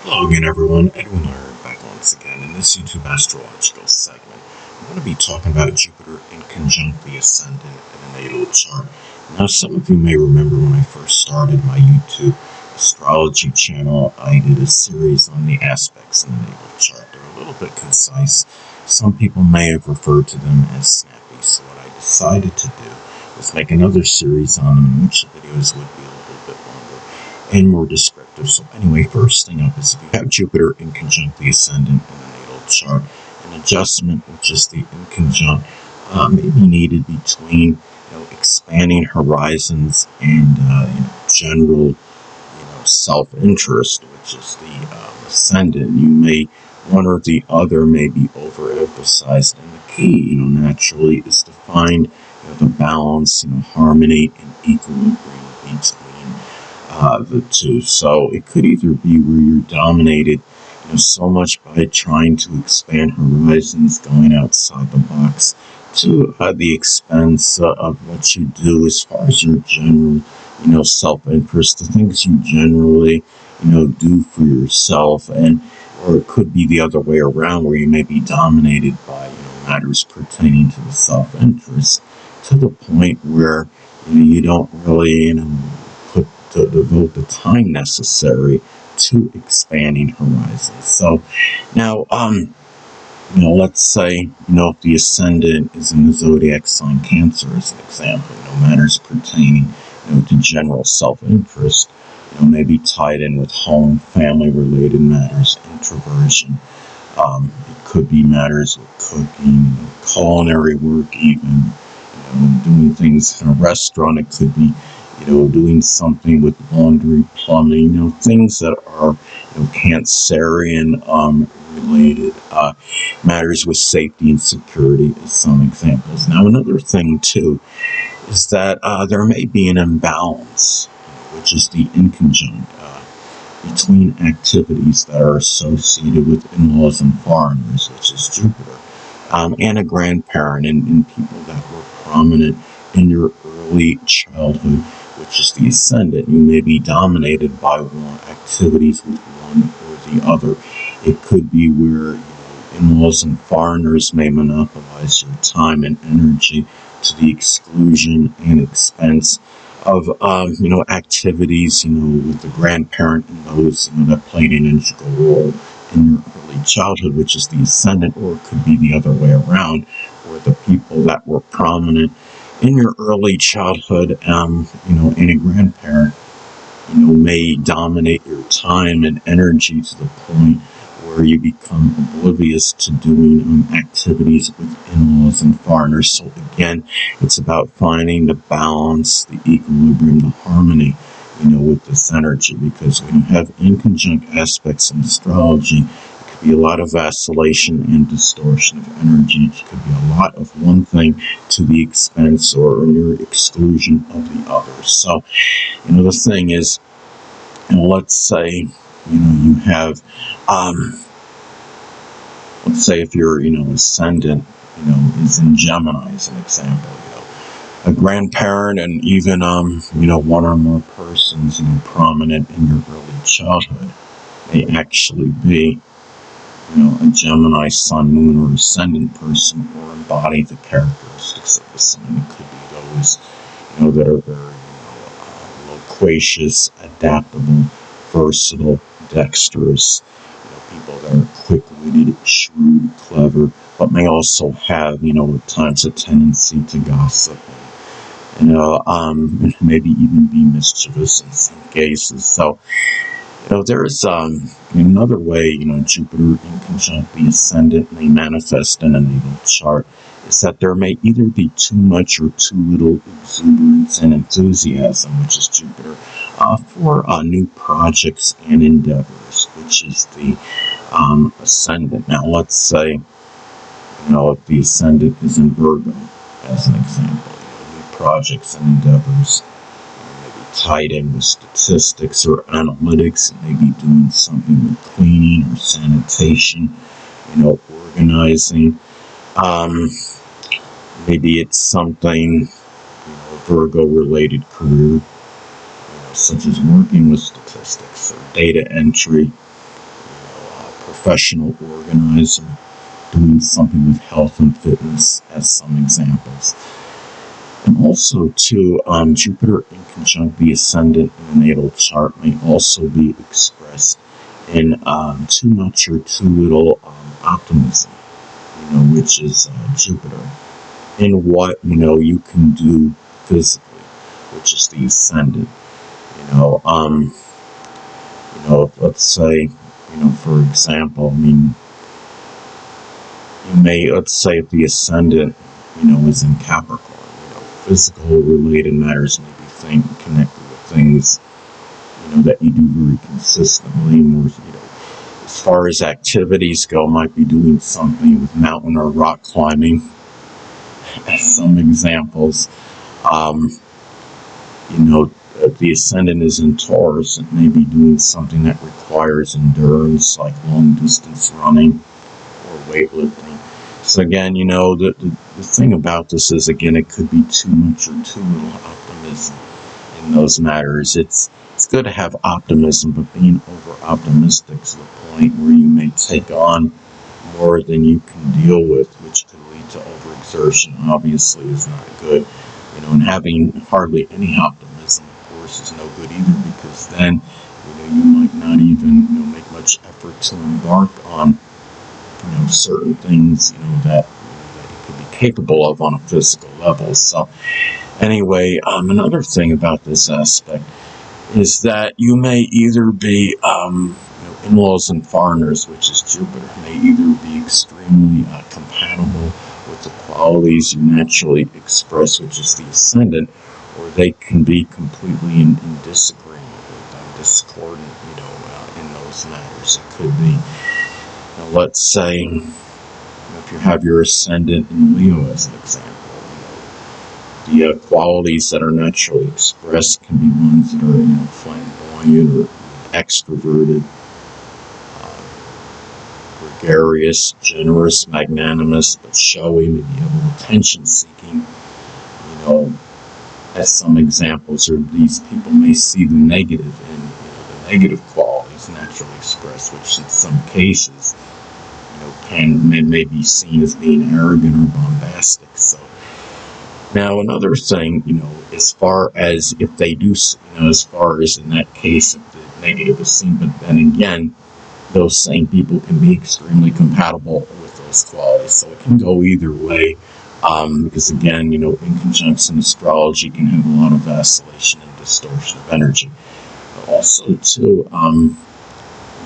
Hello again, everyone. Edwin Laird back once again in this YouTube astrological segment. I'm going to be talking about Jupiter in conjunct the Ascendant in a natal chart. Now, some of you may remember when I first started my YouTube astrology channel, I did a series on the aspects in the natal chart. They're a little bit concise. Some people may have referred to them as snappy. So what I decided to do was make another series on them, in which the videos would be a little bit longer and more descriptive. So anyway, first thing up is if you have Jupiter in conjunct the Ascendant in the natal chart, an adjustment, which is the inconjunct, may be needed between expanding horizons and general self-interest, which is the Ascendant. You may one or the other may be overemphasized, and the key, naturally, is to find the balance, harmony and equilibrium between the two. So it could either be where you're dominated so much by trying to expand horizons, going outside the box, to the expense of what you do as far as your general self-interest, the things you generally do for yourself. And or it could be the other way around, where you may be dominated by matters pertaining to the self-interest, to the point where you don't really devote the time necessary to expanding horizons. So now, let's say, if the Ascendant is in the zodiac sign Cancer, as an example, matters pertaining, to general self-interest, may be tied in with home, family-related matters, introversion. It could be matters with cooking, culinary work, even, doing things in a restaurant. It could be doing something with laundry, plumbing, things that are, Cancerian related, matters with safety and security as some examples. Now, another thing, too, is that there may be an imbalance, which is the inconjunct, between activities that are associated with in-laws and foreigners, which is Jupiter, and a grandparent, and people that were prominent in your early childhood, which is the Ascendant. You may be dominated by activities with one or the other. It could be where in-laws and foreigners may monopolize your time and energy to the exclusion and expense of activities with the grandparent and those that played an integral role in your early childhood, which is the Ascendant. Or it could be the other way around, where the people that were prominent in your early childhood, and a grandparent, may dominate your time and energy to the point where you become oblivious to doing activities with in-laws and foreigners. So again, it's about finding the balance, the equilibrium, the harmony, with this energy, because when you have inconjunct aspects in astrology, be a lot of vacillation and distortion of energy. It could be a lot of one thing to the expense or near exclusion of the other. So, the thing is, let's say, you have, let's say if your, Ascendant, is in Gemini, as an example, a grandparent and even, one or more persons, prominent in your early childhood may actually be a Gemini sun, moon, or ascendant person, or embody the characteristics of the sign. It could be those, that are very, loquacious, adaptable, versatile, dexterous, people that are quick-witted, shrewd, clever, but may also have, at times a tendency to gossip, and maybe even be mischievous in some cases. So, there's another way, Jupiter in conjunct the Ascendant may manifest in a natal chart, is that there may either be too much or too little exuberance and enthusiasm, which is Jupiter, for new projects and endeavors, which is the Ascendant. Now, let's say, if the Ascendant is in Virgo, as an example, new projects and endeavors tied in with statistics or analytics, maybe doing something with cleaning or sanitation, organizing. Maybe it's something, Virgo-related career, such as working with statistics or data entry, professional organizer, doing something with health and fitness as some examples. And also, too, Jupiter in conjunct the Ascendant in the natal chart may also be expressed in too much or too little optimism, which is Jupiter, in what, you can do physically, which is the Ascendant. Let's say, for example, let's say if the Ascendant, is in Capricorn, physical related matters may be connected with things, that you do very consistently. More, as far as activities go, might be doing something with mountain or rock climbing, as some examples. If the Ascendant is in Taurus, it may be doing something that requires endurance, like long distance running or weightlifting. So again, the thing about this is, again, it could be too much or too little optimism in those matters. It's good to have optimism, but being over-optimistic to the point where you may take on more than you can deal with, which could lead to overexertion, obviously is not good. And having hardly any optimism, of course, is no good either, because then, you might not even, make much effort to embark on, certain things, that you could be capable of on a physical level. So, anyway, another thing about this aspect is that you may either be, in-laws and foreigners, which is Jupiter, may either be extremely compatible with the qualities you naturally express, which is the Ascendant, or they can be completely in disagreement with, discordant, in those matters. It could be, let's say, if you have your Ascendant in Leo as an example, the qualities that are naturally expressed can be ones that are, flamboyant or extroverted, gregarious, generous, magnanimous, but showy, maybe a little attention-seeking. As some examples, or these people may see the negative in, the negative qualities naturally expressed, which in some cases, may be seen as being arrogant or bombastic. So now another thing, as far as if they do, as far as in that case, if the negative is seen, but then again, those same people can be extremely compatible with those qualities. So it can go either way, because again, inconjuncts in astrology can have a lot of vacillation and distortion of energy. But also, too,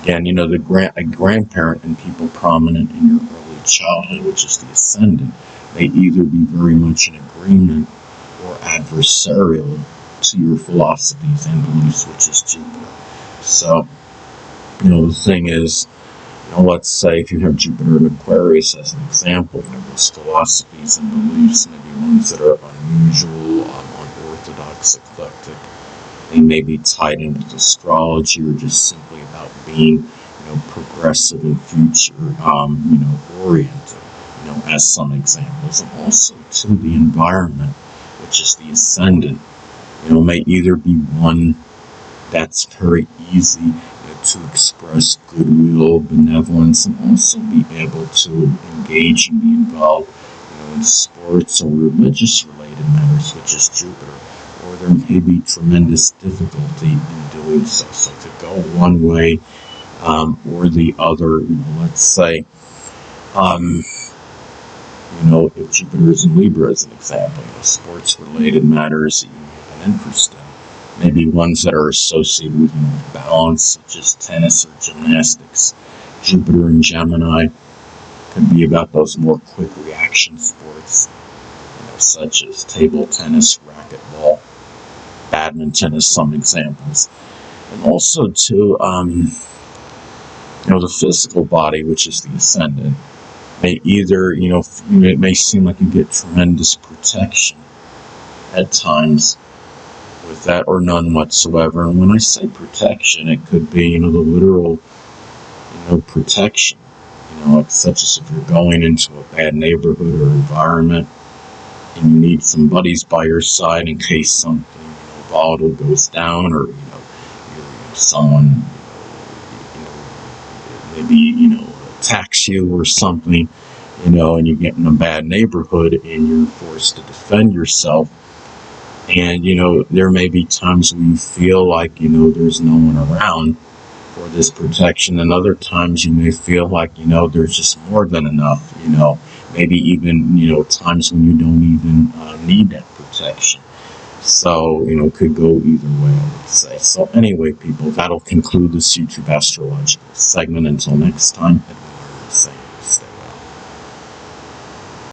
again, a grandparent and people prominent in your early childhood, which is the Ascendant, may either be very much in agreement or adversarial to your philosophies and beliefs, which is Jupiter. So, the thing is, let's say if you have Jupiter in Aquarius as an example, those philosophies and beliefs may be ones that are unusual, unorthodox, eclectic. They may be tied in with astrology or just simply about being, progressive and future, oriented, as some examples. And also, to the environment, which is the Ascendant, may either be one that's very easy to express goodwill, benevolence, and also be able to engage and be involved, in sports or religious-related matters, which is Jupiter. Or there may be tremendous difficulty in doing so. So to go one way or the other, let's say, if Jupiter is in Libra as an example, sports-related matters that you have an interest in, maybe ones that are associated with balance, such as tennis or gymnastics. Jupiter in Gemini could be about those more quick reaction sports, such as table tennis, racquetball, badminton as some examples. And also to, the physical body, which is the Ascendant, may either, it may seem like you get tremendous protection at times with that, or none whatsoever. And when I say protection, it could be, the literal, protection, like such as if you're going into a bad neighborhood or environment and you need some buddies by your side in case something, volatile goes down, or, you're someone, maybe, attacks you or something, you know, and you get in a bad neighborhood and you're forced to defend yourself. And, you know, there may be times where you feel like, you know, there's no one around for this protection, and other times you may feel like, you know, there's just more than enough, you know, maybe even, you know, times when you don't even need that protection. So, you know, could go either way, I would say. So anyway, people, that'll conclude this YouTube astrological segment. Until next time.